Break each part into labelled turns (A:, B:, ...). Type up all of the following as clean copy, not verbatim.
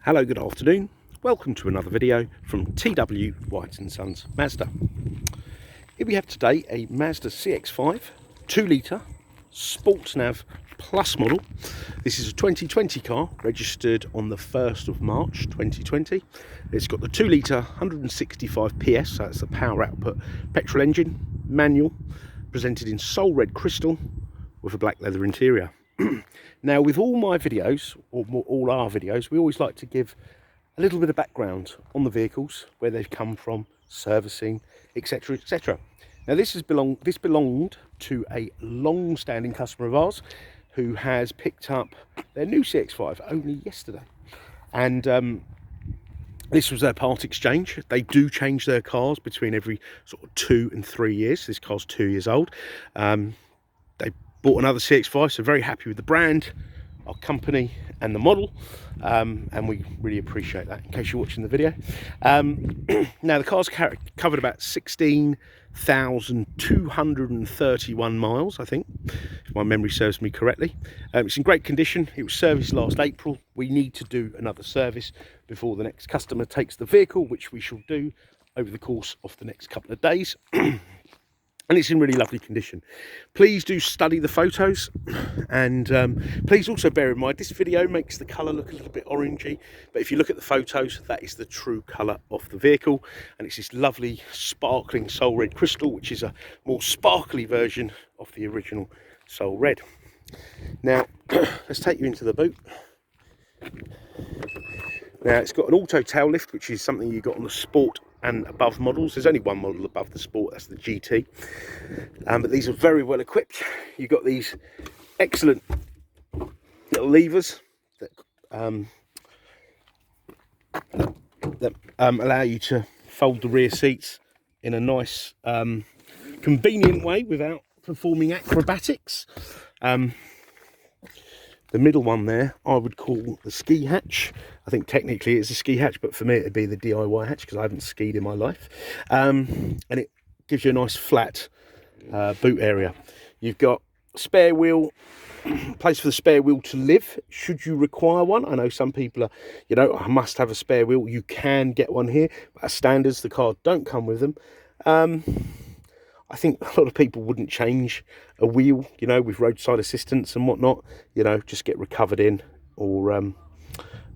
A: Hello, good afternoon. Welcome to another video from TW White & Sons Mazda. Here we have today a Mazda CX-5 2-litre Sport Nav Plus model. This is a 2020 car, registered on the 1st of March 2020. It's got the 2-litre 165 PS, so that's the power output petrol engine, manual, presented in soul red crystal with a black leather interior. Now, with all my videos, or all our videos, we always like to give a little bit of background on the vehicles, where they've come from, servicing, etc, etc. Now, this belonged to a long-standing customer of ours who has picked up their new CX-5 only yesterday, and this was their part exchange. They do change their cars between every sort of 2 and 3 years. This car's 2 years old. They bought another CX-5, so very happy with the brand, our company and the model, and we really appreciate that, in case you're watching the video. Now, the car's covered about 16,231 miles, I think, if my memory serves me correctly. It's in great condition. It was serviced last April. We need to do another service before the next customer takes the vehicle, which we shall do over the course of the next couple of days. And it's in really lovely condition. Please do study the photos, and please also bear in mind this video makes the colour look a little bit orangey, but if you look at the photos, that is the true colour of the vehicle, and it's this lovely sparkling soul red crystal, which is a more sparkly version of the original soul red. Now, let's take you into the boot. Now, it's got an auto tail lift, which is something you got on the Sport and above models. There's only one model above the Sport, that's the GT, but these are very well equipped. You've got these excellent little levers that allow you to fold the rear seats in a nice convenient way without performing acrobatics. The middle one there, I would call the ski hatch. I think technically it's a ski hatch, but for me it'd be the DIY hatch, because I haven't skied in my life. And it gives you a nice flat boot area. You've got spare wheel, place for the spare wheel to live, should you require one. I know some people are, you know, I must have a spare wheel. You can get one here, but as standards, the car don't come with them. I think a lot of people wouldn't change a wheel, you know, with roadside assistance and whatnot, you know, just get recovered in, or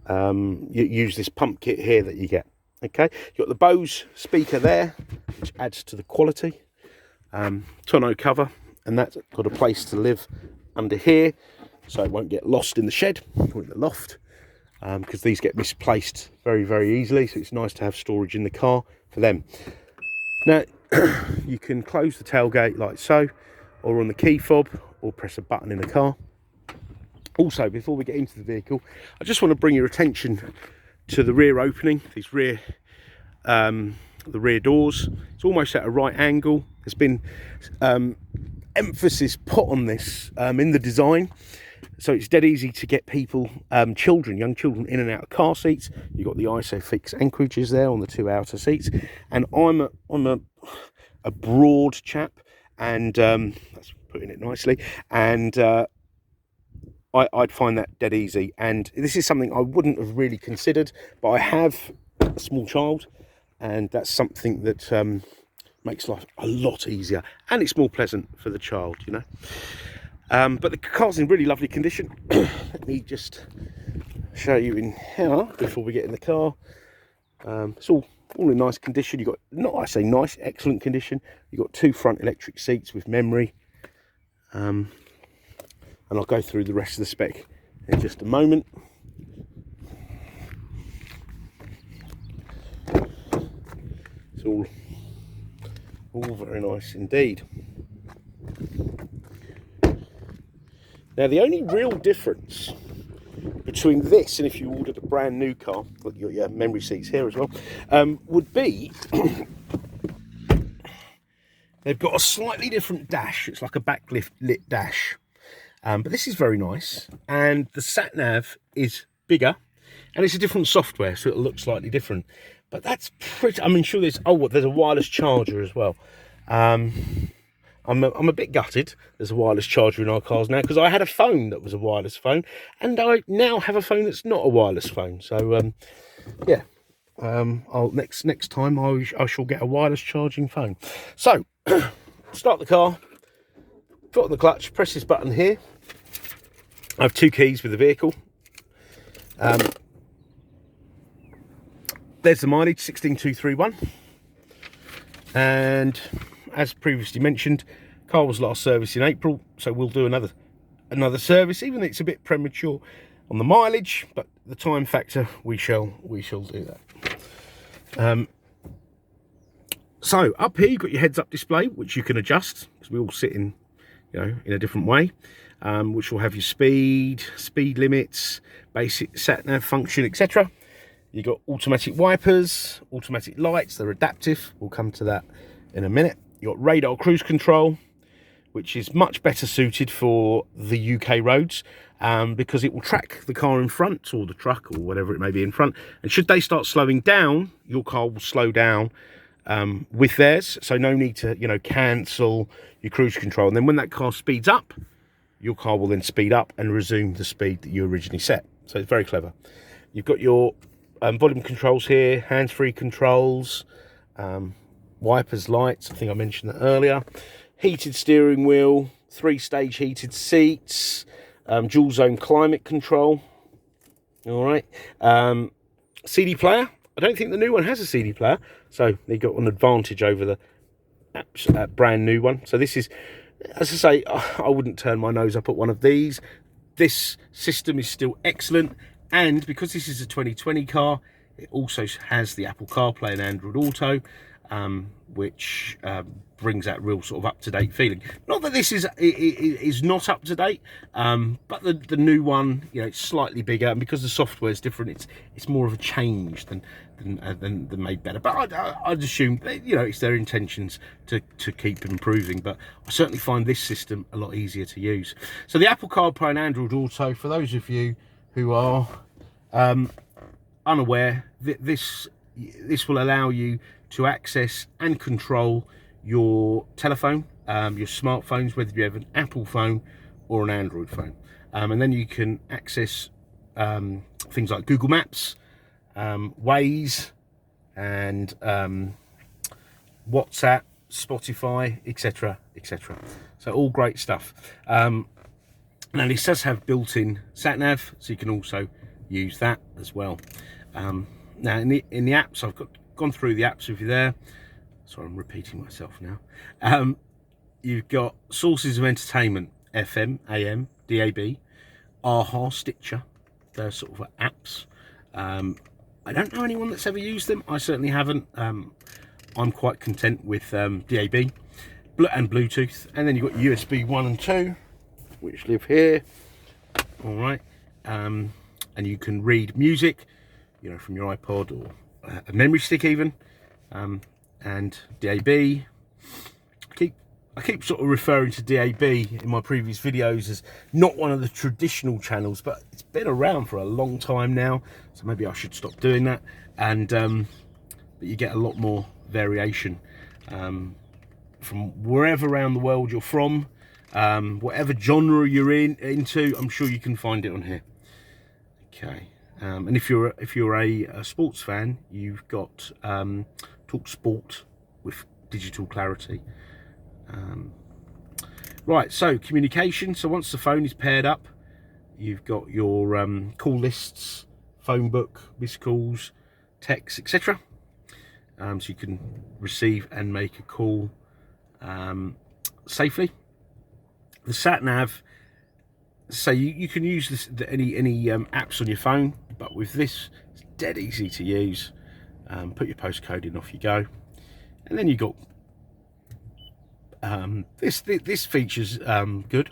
A: you use this pump kit here that you get. Okay, you've got the BOSE speaker there, which adds to the quality. Tonneau cover, and that's got a place to live under here, so it won't get lost in the shed or in the loft, because these get misplaced very, very easily, so it's nice to have storage in the car for them. Now, you can close the tailgate like so, or on the key fob, or press a button in the car. Also, before we get into the vehicle, I just want to bring your attention to the rear opening, these the rear doors. It's almost at a right angle. There's been emphasis put on this in the design, so it's dead easy to get people, young children in and out of car seats. You've got the ISOFIX anchorages there on the 2 outer seats, and I'm a broad chap, and that's putting it nicely, and I'd find that dead easy. And this is something I wouldn't have really considered, but I have a small child, and that's something that makes life a lot easier, and it's more pleasant for the child, you know. But the car's in really lovely condition. Let me just show you in here before we get in the car. It's all in nice condition. You've got, not I say nice, excellent condition. You've got 2 front electric seats with memory. And I'll go through the rest of the spec in just a moment. It's all very nice indeed. Now, the only real difference between this and if you ordered a brand new car, look, your memory seats here as well, would be they've got a slightly different dash. It's like a backlit dash, but this is very nice, and the sat nav is bigger, and it's a different software, so it'll look slightly different. But that's pretty, I mean, sure, there's a wireless charger as well. I'm a bit gutted there's a wireless charger in our cars now, because I had a phone that was a wireless phone, and I now have a phone that's not a wireless phone. So yeah, I'll next time I shall get a wireless charging phone. So start the car, foot on the clutch, press this button here. I have 2 keys with the vehicle. There's the mileage, 16,231, and as previously mentioned, car was last serviced in April, so we'll do another service, even though it's a bit premature on the mileage, but the time factor, we shall do that. So up here you've got your heads-up display, which you can adjust, because we all sit in, in a different way, which will have your speed limits, basic sat nav function, etc. You've got automatic wipers, automatic lights, they're adaptive, we'll come to that in a minute. You've got radar cruise control, which is much better suited for the UK roads, because it will track the car in front, or the truck, or whatever it may be in front, and should they start slowing down, your car will slow down with theirs, so no need to cancel your cruise control. And then when that car speeds up, your car will then speed up and resume the speed that you originally set. So it's very clever. You've got your volume controls here, hands-free controls, wipers, lights, I think I mentioned that earlier, heated steering wheel, 3-stage heated seats, dual zone climate control. All right, CD player. I don't think the new one has a CD player, so they got an advantage over the brand new one. So this is, as I say, I wouldn't turn my nose up at one of these. This system is still excellent, and because this is a 2020 car, it also has the Apple Carplay and Android Auto, which brings that real sort of up-to-date feeling. Not that this is not up-to-date, but the new one, it's slightly bigger, and because the software is different, it's more of a change than made better. But I'd assume that, it's their intentions to keep improving. But I certainly find this system a lot easier to use. So the Apple CarPlay and Android Auto, for those of you who are unaware, this will allow you to access and control your telephone, your smartphones, whether you have an Apple phone or an Android phone, and then you can access things like Google Maps, Waze, and WhatsApp, Spotify, etc., etc. So all great stuff. Now this does have built-in sat nav, so you can also use that as well. Now in the apps, I've gone through the apps with you there. Sorry, I'm repeating myself now. You've got sources of entertainment: FM, AM, DAB, AHA, Stitcher. They're sort of apps. I don't know anyone that's ever used them. I certainly haven't. I'm quite content with DAB and Bluetooth. And then you've got USB 1 and 2, which live here. All right. And you can read music, from your iPod or a memory stick even. And DAB. I keep sort of referring to DAB in my previous videos as not one of the traditional channels, but it's been around for a long time now, so maybe I should stop doing that. And but you get a lot more variation from wherever around the world you're from, whatever genre you're into. I'm sure you can find it on here. Okay, and if you're a sports fan, you've got Talk Sport with digital clarity. Right, so communication. So once the phone is paired up, you've got your call lists, phone book, missed calls, texts, etc. So you can receive and make a call safely. The sat nav, so you can use this, any apps on your phone, but with this, it's dead easy to use. Put your postcode in, off you go, and then you got this feature's good,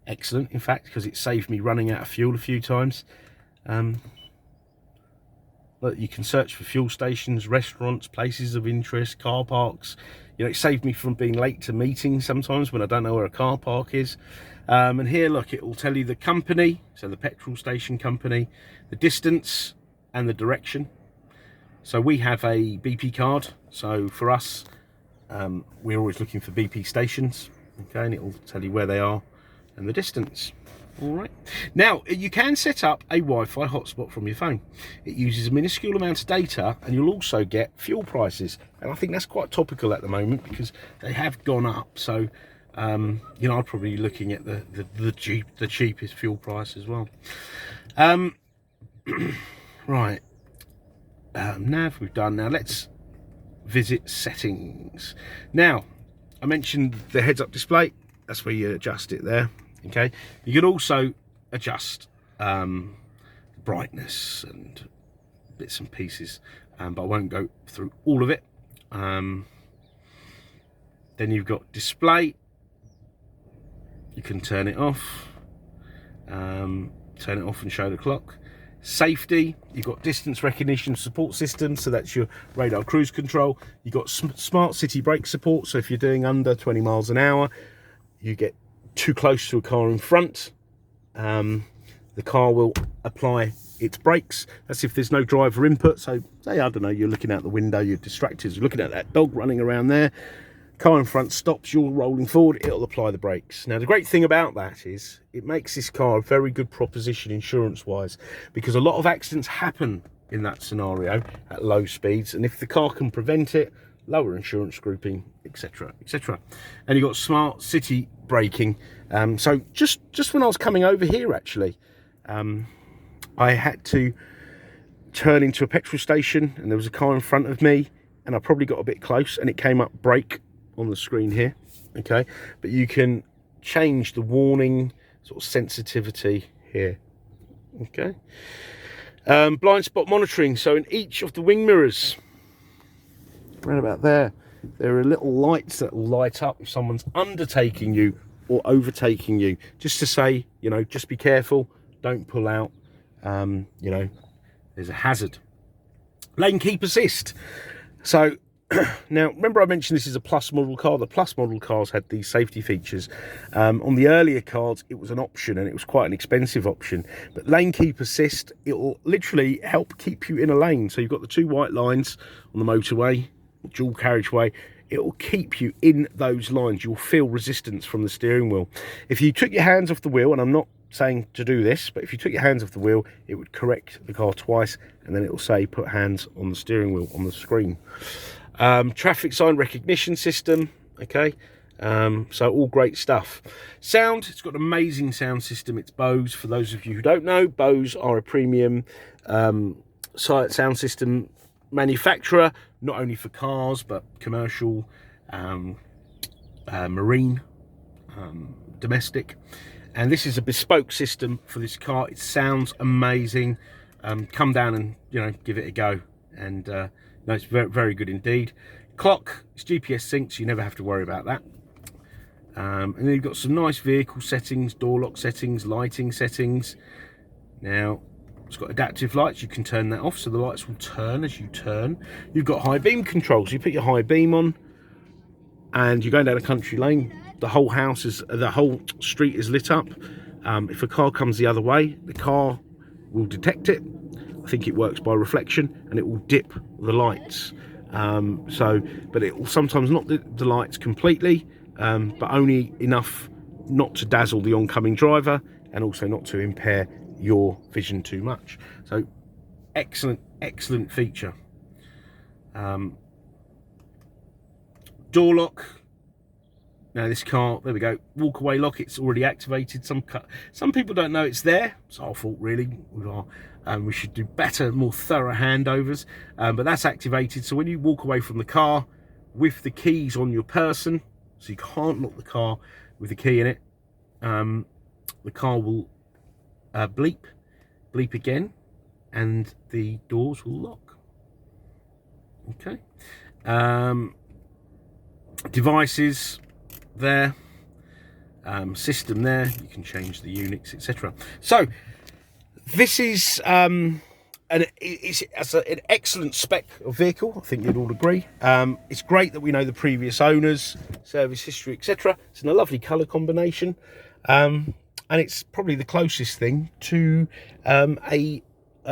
A: excellent, in fact, because it saved me running out of fuel a few times. But you can search for fuel stations, restaurants, places of interest, car parks. It saved me from being late to meetings sometimes when I don't know where a car park is. And here, look, it will tell you the company, so the petrol station company, the distance and the direction. So we have a BP card, so for us, we're always looking for BP stations. Okay, and it will tell you where they are and the distance. All right. Now, you can set up a Wi-Fi hotspot from your phone. It uses a minuscule amount of data, and you'll also get fuel prices. And I think that's quite topical at the moment because they have gone up. So, you know, I'm probably looking at the cheapest fuel price as well. Right. Nav we've done. Now let's visit settings. Now, I mentioned the heads-up display. That's where you adjust it there. Okay, you can also adjust brightness and bits and pieces, but I won't go through all of it. Then you've got display. You can turn it off, and show the clock. Safety, you've got distance recognition support system, so that's your radar cruise control. You've got smart city brake support, so if you're doing under 20 miles an hour, you get too close to a car in front, the car will apply its brakes. That's if there's no driver input. So say, I don't know, you're looking out the window, you're distracted, you're looking at that dog running around there, car in front stops, you're rolling forward, it'll apply the brakes. Now the great thing about that is it makes this car a very good proposition insurance wise, because a lot of accidents happen in that scenario at low speeds, and if the car can prevent it, lower insurance grouping, etc, etc. And you've got smart city braking. So just when I was coming over here, actually, I had to turn into a petrol station, and there was a car in front of me, and I probably got a bit close, and it came up brake on the screen here. Okay, but you can change the warning sort of sensitivity here. Okay, blind spot monitoring. So in each of the wing mirrors, right about there are little lights that will light up if someone's undertaking you or overtaking you, just to say, you know, just be careful, don't pull out, you know, there's a hazard. Lane keep assist. So now remember I mentioned this is a plus model car. The plus model cars had these safety features. On the earlier cars it was an option, and it was quite an expensive option, but lane keep assist, it will literally help keep you in a lane. So you've got the two white lines on the motorway, dual carriageway, it will keep you in those lines. You'll feel resistance from the steering wheel. If you took your hands off the wheel, and I'm not saying to do this, but if you took your hands off the wheel, it would correct the car twice, and then it will say put hands on the steering wheel on the screen. Traffic sign recognition system. Okay, so all great stuff. Sound, it's got an amazing sound system. It's BOSE. For those of you who don't know, BOSE are a premium sound system manufacturer, not only for cars but commercial, marine, domestic, and this is a bespoke system for this car. It sounds amazing. Come down and, you know, give it a go, and no, it's very, very good indeed. Clock, it's GPS synced, so you never have to worry about that. And then you've got some nice vehicle settings, door lock settings, lighting settings. Now it's got adaptive lights, you can turn that off so the lights will turn as you turn. You've got high beam controls, you put your high beam on and you're going down a country lane, the whole street is lit up. If a car comes the other way, the car will detect it. I think it works by reflection, and it will dip the lights. But it will sometimes not the lights completely, but only enough not to dazzle the oncoming driver, and also not to impair your vision too much. So excellent feature. Door lock. Now this car, there we go, walk away lock, it's already activated. Some people don't know it's there. It's our fault really. We should do better, more thorough handovers, but that's activated. So when you walk away from the car with the keys on your person, so you can't lock the car with the key in it, the car will bleep again, and the doors will lock. Okay. Devices there, system there, you can change the Unix, etc. So this is it's an excellent spec of vehicle. I think you'd all agree. It's great that we know the previous owners, service history, etc. It's in a lovely colour combination, and it's probably the closest thing to a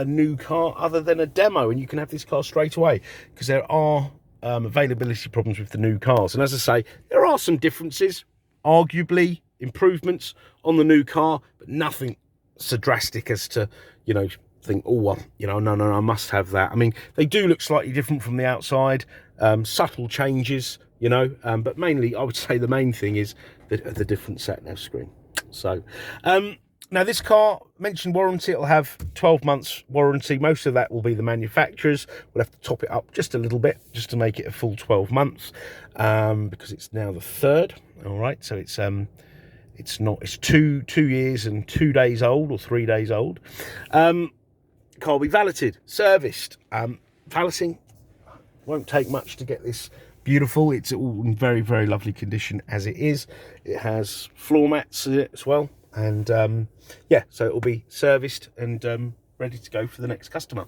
A: new car other than a demo, and you can have this car straight away, because there are availability problems with the new cars. And as I say, there are some differences. arguably improvements on the new car, but nothing so drastic as to, you know, think, oh, well, you know, no, I must have that. I mean, they do look slightly different from the outside, subtle changes, you know, but mainly I would say the main thing is the different sat nav screen. So now this car, mentioned warranty, it'll have 12 months warranty. Most of that will be the manufacturer's. We'll have to top it up just a little bit just to make it a full 12 months, because it's now the 3rd. All right, so it's 2 years and 2 days old, or 3 days old. Car will be valeted, serviced. Valeting won't take much to get this beautiful. It's all in very, very lovely condition as it is. It has floor mats in it as well, and yeah, so it will be serviced and ready to go for the next customer.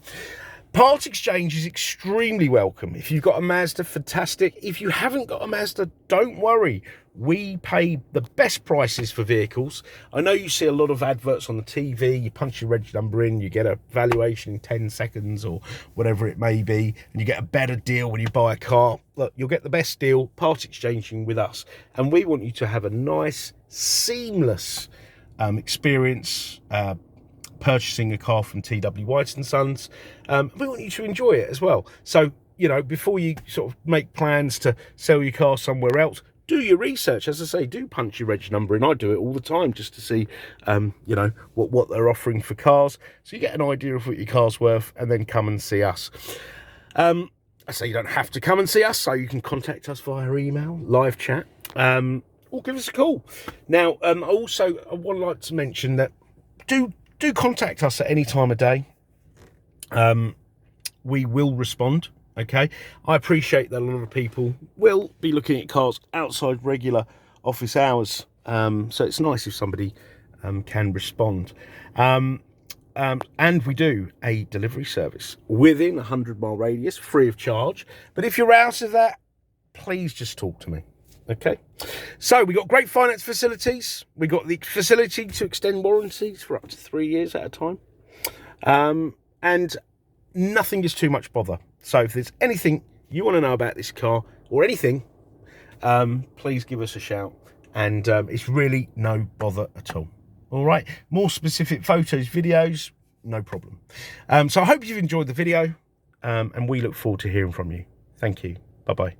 A: Part exchange is extremely welcome. If you've got a Mazda, fantastic. If you haven't got a Mazda, don't worry. We pay the best prices for vehicles. I know you see a lot of adverts on the TV. You punch your reg number in, you get a valuation in 10 seconds or whatever it may be, and you get a better deal when you buy a car. Look, you'll get the best deal part exchanging with us. And we want you to have a nice, seamless experience purchasing a car from TW White & Sons. We want you to enjoy it as well. So, you know, before you sort of make plans to sell your car somewhere else, do your research. As I say, do punch your reg number in. I do it all the time just to see, you know, what they're offering for cars. So you get an idea of what your car's worth, and then come and see us. I say you don't have to come and see us, so you can contact us via email, live chat, or give us a call. Now, I would like to mention that do contact us at any time of day. We will respond. Okay, I appreciate that a lot of people will be looking at cars outside regular office hours, so it's nice if somebody can respond. And we do a delivery service within a 100-mile radius, free of charge. But if you're out of that, please just talk to me. Okay, so we got great finance facilities. We got the facility to extend warranties for up to 3 years at a time, and nothing is too much bother. So if there's anything you want to know about this car, or anything, please give us a shout, and it's really no bother at all. All right, more specific photos, videos, no problem. So I hope you've enjoyed the video, and we look forward to hearing from you. Thank you. Bye-bye.